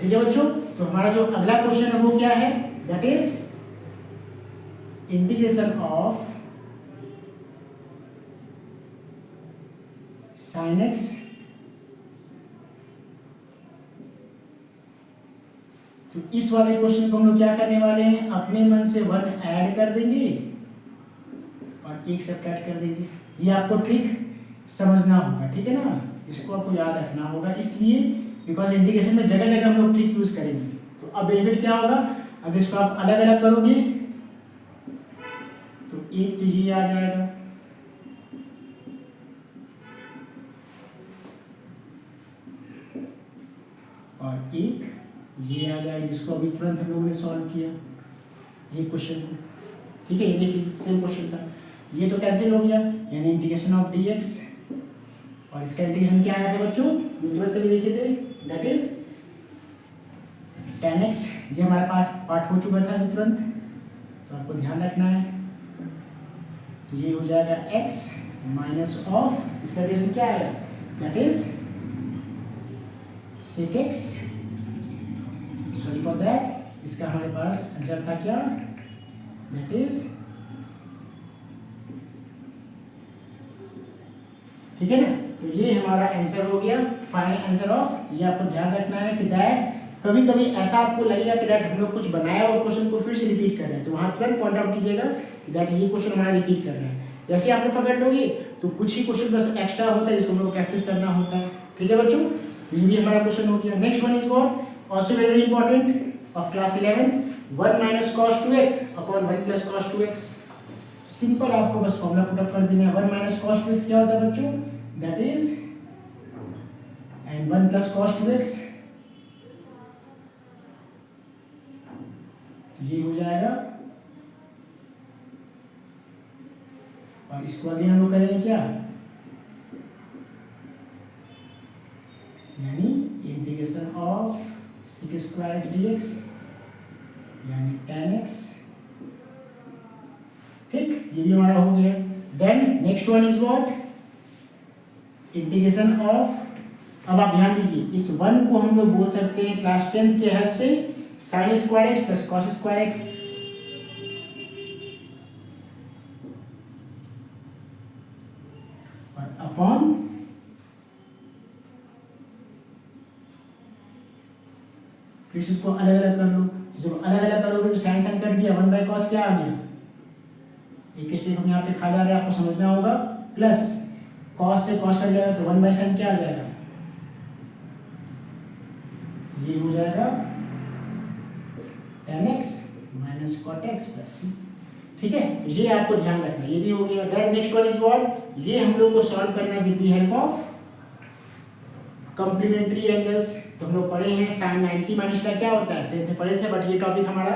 ठीक है बच्चों। तो हमारा जो अगला क्वेश्चन है वो क्या है, that is integration of sine x तो इस वाले क्वेश्चन को हम लोग क्या करने वाले हैं, अपने मन से 1 ऐड कर देंगे और 1 सब्ट्रैक्ट कर देंगे। ये आपको ट्रिक समझना होगा, ठीक है ना, इसको आपको याद रखना होगा, इसलिए बिकॉज इंटीग्रेशन में जगह जगह हम लोग ट्रिक यूज करेंगे। तो अब बेनिफिट क्या होगा, अगर इसको आप अलग अलग करोगे तो एक तो ये आ जाएगा और एक ये आ जाएगा, जिसको अभी तुरंत हम लोगों ने सॉल्व किया ये क्वेश्चन को, ठीक है। ये देखिए सेम क्वेश्चन था, ये तो कैंसिल हो गया, यानी इंटीग्रेशन ऑफ डी एक्स और इसका इंटीग्रेशन क्या आया था बच्चों, तुरंत भी देखे थे, दैट इज tan x। ये हमारा पार्ट हो चुका था अभी तुरंत, तो आपको ध्यान रखना है। तो ये हो जाएगा x माइनस ऑफ इसका इंटीग्रेशन क्या आएगा, that is sec x, sorry for that, इसका हमारे पास आंसर था क्या, दैट इज, ठीक है ना। तो ये हमारा आंसर हो गया, फाइनल आंसर ऑफ। ये आपको ध्यान रखना है कि दैट कभी कभी ऐसा आपको लगेगा कि दैट हम लोग कुछ बनाया और क्वेश्चन को फिर से रिपीट कर रहे हैं, तो वहाँ तुरंत पॉइंट आउट कीजिएगा कि दैट ये क्वेश्चन हमारा रिपीट कर रहे हैं। जैसे आप लोग पकड़ लोगे तो कुछ ही क्वेश्चन बस एक्स्ट्रा होता है जिसको हम लोग प्रैक्टिस करना होता है, ठीक है बच्चों। तो ये भी हमारा क्वेश्चन हो गया। Next one is for also very important of class 11, 1 minus cos 2x upon 1 plus cos 2x। Simple आपको बस फॉर्मूला पुट अप कर देना है। 1 माइनस कॉस 2x क्या होता है बच्चों, that is, and 1 plus cos 2x, ये हो जाएगा, और इसको अगेन हम लोग करेंगे क्या, यानी integration of sec square x dx यानी tan x। ठीक, ये भी हमारा हो गया। Then next one is what, integration of, अब आप ध्यान दीजिए इस वन को हम लोग बोल सकते हैं क्लास 10th के हेल्प से sin square x plus cos square x, और अपॉन फिर से इसको अलग अलग कर लो, जब अलग अलग करोगे तो साइन साइन कट गया, 1/cos क्या आ गया, एक स्टेप हम यहाँ पे खा जा रहे हैं, आपको समझना होगा, प्लस cos से cos कट जाएगा तो 1/sin क्या आ जाएगा, ये हो जाएगा tan x minus cot x plus c। ठीक है, ये आपको ध्यान रखना, ये भी हो गया। Then next one is what, ये हम लोग को सॉल्व करना with the help of complementary angles. तो हम लोग पढ़े हैं sin 90 माइनस का क्या होता है, 10th में पढ़े थे, बट ये टॉपिक हमारा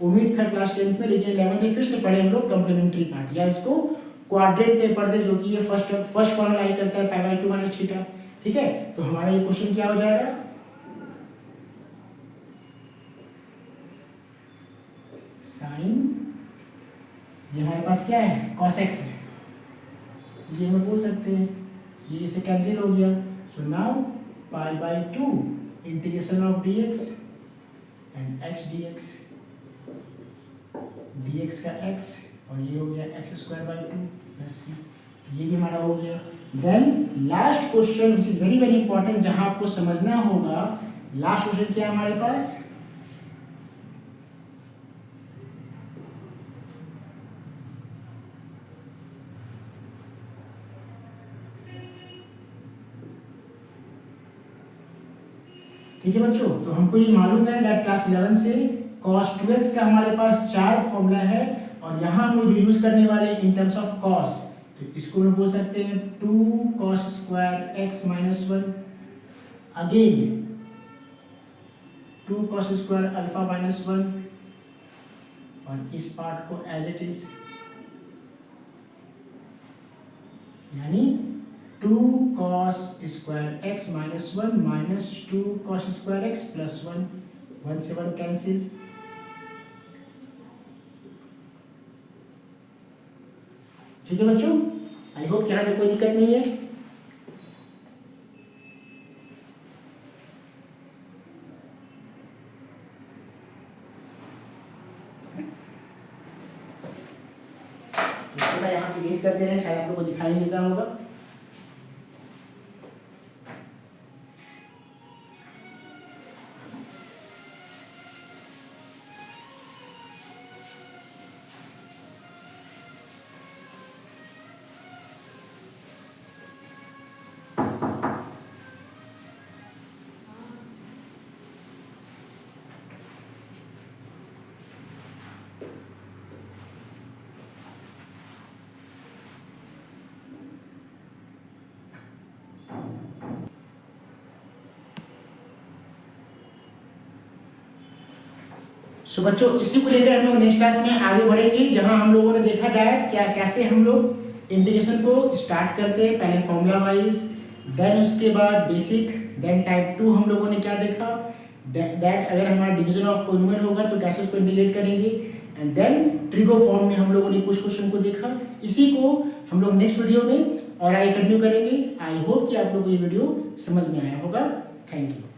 ओमिट था क्लास 10th में, लेकिन 11th में फिर से पढ़े हम लोग कॉम्प्लीमेंट्री पार्ट, या इसको क्वाड्रेंट में पढ़ते, जो कि ये फर्स्ट फॉर्मूला लाई करता है π/2 माइनस थीटा। ठीक है, तो हमारा ये क्वेश्चन क्या हो जाएगा, साइन, ये हमारे पास क्या है cos x है, ये हम बोल सकते हैं, ये इसे कैंसिल हो गया, so now π/2 integration of dx and x dx, dx का x और ये हो गया x²/2 प्लस c, ये भी हमारा हो गया। Then last question which is very very important, जहां आपको समझना होगा, लास्ट क्वेश्चन क्या है हमारे पास, ठीक है बच्चों, तो हमको ये मालूम है दैट क्लास 11 से cos 2x का हमारे पास 4 फॉर्मूला है, और यहाँ हम लोग जो यूज करने वाले इन टर्म्स ऑफ cos, तो इसको हम बोल सकते हैं 2 cos square x minus 1, again 2 cos square alpha minus 1, और इस पार्ट को एज इट इज, यानी 2 cos square x minus 1 minus 2 cos square x plus 1, 1 से 1 कैंसिल। ठीक है बच्चों, आई होप यहाँ पे कोई दिक्कत नहीं है। इसको मैं यहाँ पे इरेज कर दे रहे हैं, शायद आप लोगों को दिखाई नहीं देता होगा। सो बच्चों, इसी को लेकर हम लोग नेक्स्ट क्लास में आगे बढ़ेंगे, जहां हम लोगों ने देखा दैट क्या कैसे हम लोग इंटीग्रेशन को स्टार्ट करते हैं, पहले फॉर्मूला वाइज, देन उसके बाद बेसिक, देन टाइप 2 हम लोगों ने क्या देखा दैट अगर हमारा डिवीजन ऑफ पॉलिनोमियल होगा तो कैसे उसको इंटीग्रेट करेंगे, एंड देन ट्रिगो फॉर्म में हम लोगों ने कुछ क्वेश्चन को देखा। इसी को हम लोग नेक्स्ट वीडियो में और आगे कंटिन्यू करेंगे। आई होप कि आप लोगों को ये वीडियो समझ में आया होगा। Thank you.